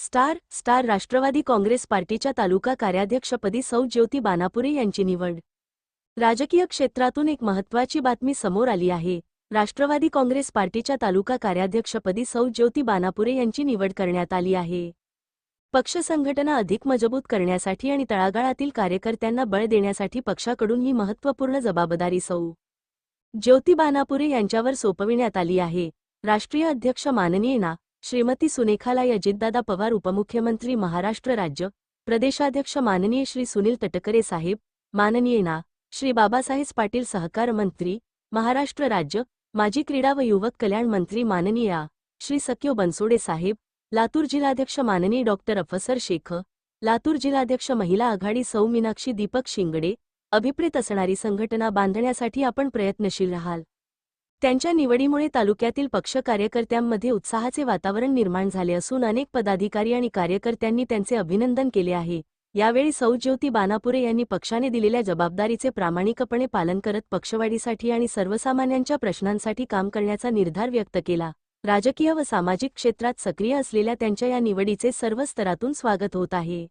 Star Rashtrawadi Congress पार्टीच्या तालुका कार्याध्यक्षपदी सौ ज्योती बानापुरे यांची निवड। राजकीय क्षेत्रातून एक महत्त्वाची बातमी समोर आली आहे। राष्ट्रवादी काँग्रेस पार्टीच्या तालुका कार्याध्यक्षपदी सौ ज्योती बानापुरे यांची निवड करण्यात आली आहे। पक्ष संघटना अधिक मजबूत करण्यासाठी आणि तळागाळातील कार्यकर्त्यांना बळ देण्यासाठी पक्षाकडून ही महत्त्वपूर्ण जबाबदारी सौ ज्योती बानापुरे यांच्यावर सोपविण्यात आली आहे। राष्ट्रीय अध्यक्ष माननीय ना. श्रीमती सुनेखालाई अजितदादा पवार, उपमुख्यमंत्री महाराष्ट्र राज्य, प्रदेशाध्यक्ष माननीय श्री सुनील तटकरे साहेब, माननीय ना. श्री बाबासाहेब पाटील, सहकार मंत्री महाराष्ट्र राज्य, माजी क्रीडा व युवक कल्याण मंत्री माननीय श्री सक्यो बनसोडे साहेब, लातूर जिल्हाध्यक्ष माननीय डॉक्टर अफसर शेख, लातूर जिल्हाध्यक्ष महिला आघाडी सौ मीनाक्षी दीपक शिंगडे, अभिप्रेत असणारी संघटना बांधण्यासाठी आपण प्रयत्नशील राहाल। त्यांच्या निवडीमुळे तालुक्यातील पक्ष कार्यकर्त्यांमध्ये उत्साहाचे वातावरण निर्माण झाले असून अनेक पदाधिकारी आणि कार्यकर्त्यांनी त्यांचे अभिनंदन केले आहे। यावेळी सौ ज्योती बानापुरे यांनी पक्षाने दिलेल्या जबाबदारीचे प्रामाणिकपणे पालन करत पक्षवाढीसाठी आणि सर्वसामान्यांच्या प्रश्नांसाठी काम करण्याचा निर्धार व्यक्त केला। राजकीय व सामाजिक क्षेत्रात सक्रिय असलेल्या त्यांच्या या निवडीचे सर्व स्तरातून स्वागत होत आहे।